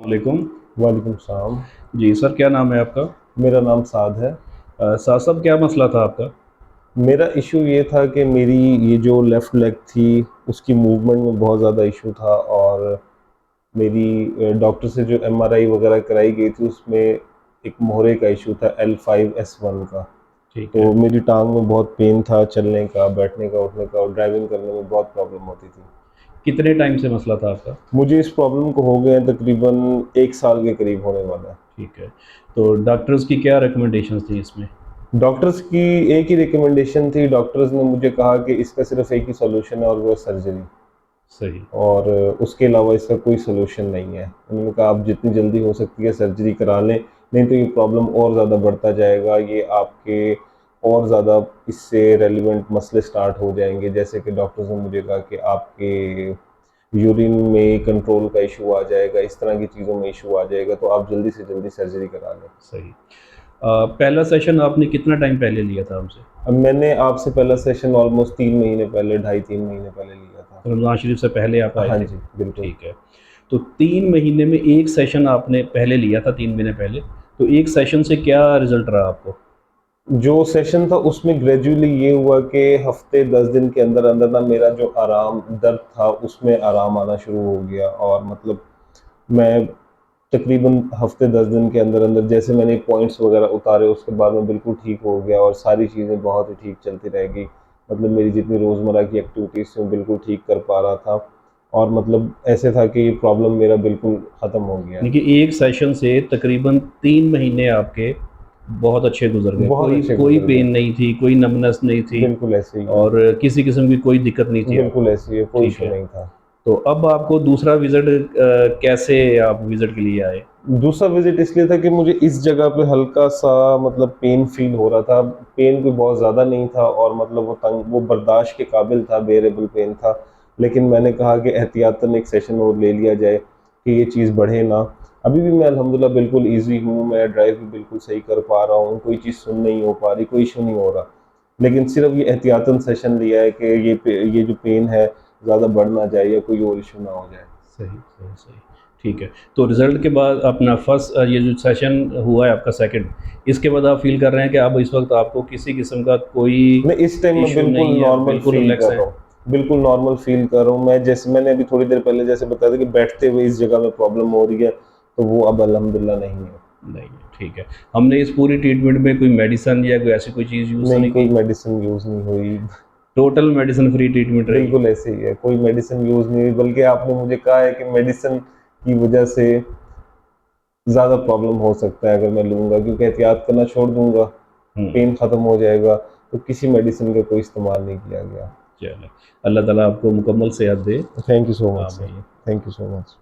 वालेकुम। वालेकुम सलाम। जी सर, क्या नाम है आपका? मेरा नाम साद है। साहब साहब क्या मसला था आपका? मेरा इशू ये था कि मेरी ये जो लेफ़्ट लेग थी, उसकी मूवमेंट में बहुत ज़्यादा इशू था और मेरी डॉक्टर से जो एमआरआई वग़ैरह कराई गई थी, उसमें एक मोहरे का इशू था L5-S1 का। ठीक है। तो मेरी टाँग में बहुत पेन था चलने का, बैठने का, उठने का और ड्राइविंग करने में बहुत प्रॉब्लम होती थी। कितने टाइम से मसला था आपका? मुझे इस प्रॉब्लम को हो गए हैं तकरीबन 1 साल के करीब होने वाला है। ठीक है। तो डॉक्टर्स की क्या रिकमेंडेशंस थी इसमें? डॉक्टर्स की एक ही रिकमेंडेशन थी, डॉक्टर्स ने मुझे कहा कि इसका सिर्फ़ एक ही सॉल्यूशन है और वो है सर्जरी। सही। और उसके अलावा इसका कोई सॉल्यूशन नहीं है। उन्होंने कहा आप जितनी जल्दी हो सकती है सर्जरी करा लें, नहीं तो ये प्रॉब्लम और ज़्यादा बढ़ता जाएगा, ये आपके और ज़्यादा इससे रेलेवेंट मसले स्टार्ट हो जाएँगे। जैसे कि डॉक्टर्स ने मुझे कहा कि आपके यूरिन में कंट्रोल का इश्यू आ जाएगा, इस तरह की चीज़ों में इश्यू आ जाएगा, तो आप जल्दी से जल्दी सर्जरी करा लें। सही। पहला सेशन आपने कितना टाइम पहले लिया था हमसे? अब मैंने आपसे पहला सेशन ऑलमोस्ट 3 महीने पहले, ढाई 3 महीने पहले लिया था। रमज़ान शरीफ से पहले आप आए हाँ थे? जी, बिल्कुल। ठीक है। तो 3 महीने में 1 सेशन आपने पहले लिया था 3 महीने पहले, तो 1 सेशन से क्या रिज़ल्ट रहा आपको? जो सेशन था उसमें ग्रेजुअली ये हुआ कि हफ्ते 10 दिन के अंदर अंदर ना मेरा जो आराम दर्द था उसमें आराम आना शुरू हो गया और मतलब मैं तकरीबन हफ्ते 10 दिन के अंदर अंदर जैसे मैंने पॉइंट्स वगैरह उतारे उसके बाद मैं बिल्कुल ठीक हो गया और सारी चीज़ें बहुत ही ठीक चलती रह गई। मतलब मेरी जितनी रोज़मर्रा की एक्टिविटीज़ थी मैं बिल्कुल ठीक कर पा रहा था और मतलब ऐसे था कि ये प्रॉब्लम मेरा बिल्कुल ख़त्म हो गया है। यानी कि 1 सेशन से तकरीबन 3 महीने आपके बहुत अच्छे गुज़र गए। बहुत कोई अच्छे कोई गुजर गए। पेन नहीं थी, कोई नमनेस नहीं थी बिल्कुल ऐसे ही है। और किसी किस्म की कोई दिक्कत नहीं थी बिल्कुल आपको। ऐसे ही है, कोई ठीक इशू है। नहीं था। तो अब आपको दूसरा विज़िट कैसे आप विज़िट के लिए आए? दूसरा विज़िट इसलिए था कि मुझे इस जगह पे हल्का-सा मतलब पेन फ़ील हो रहा था। पेन कोई बहुत ज़्यादा नहीं था और मतलब वो बर्दाश्त के काबिल था, बेअरेबल पेन था। लेकिन मैंने कहा कि एहतियातन एक सेशन और ले लिया जाए कि ये चीज़ बढ़े ना। अभी भी मैं अल्हम्दुलिल्लाह बिल्कुल ईज़ी हूँ, मैं ड्राइव भी बिल्कुल सही कर पा रहा हूँ, कोई चीज़ सुन नहीं हो पा रही, कोई इश्यू नहीं हो रहा। लेकिन सिर्फ़ ये एहतियातन सेशन लिया है कि ये जो पेन है ज़्यादा बढ़ ना जाए या कोई और इश्यू ना हो जाए। सही, सही, सही। ठीक है। तो रिज़ल्ट के बाद अपना फर्स्ट ये जो सेशन हुआ है आपका सेकंड, इसके बाद आप फ़ील कर रहे हैं कि अब इस वक़्त आपको किसी किस्म का कोई मैं इस टाइम में इश्यू बिल्कुल नहीं है, आप नॉर्मल बिल्कुल फ़ील रिलैक्स कर हैं? रहा हूँ। बिल्कुल नॉर्मल फ़ील कर रहा हूँ। मैं जैसे मैंने अभी थोड़ी देर पहले जैसे बताया था कि बैठते हुए इस जगह में प्रॉब्लम हो रही है, तो वो अब अल्हम्दुलिल्लाह नहीं है। नहीं है, ठीक है। हमने इस पूरी ट्रीटमेंट में कोई मेडिसिन या कोई ऐसी कोई चीज़ यूज़ तो नहीं, नहीं कोई की? मेडिसिन यूज़ नहीं हुई। टोटल मेडिसिन फ्री ट्रीटमेंट रही? बिल्कुल ऐसे ही है, कोई मेडिसिन यूज़ नहीं हुई बल्कि आपने मुझे कहा है कि मेडिसिन की वज़ह से ज़्यादा प्रॉब्लम हो सकता है अगर मैं लूँगा क्योंकि एहतियात करना छोड़ दूँगा, हुँ, पेन ख़त्म हो जाएगा, तो किसी मेडिसिन का कोई इस्तेमाल नहीं किया गया। चलें। अल्लाह ताला आपको मुकम्मल सेहत दे। Thank you so much sir. आमीन। Thank you so much.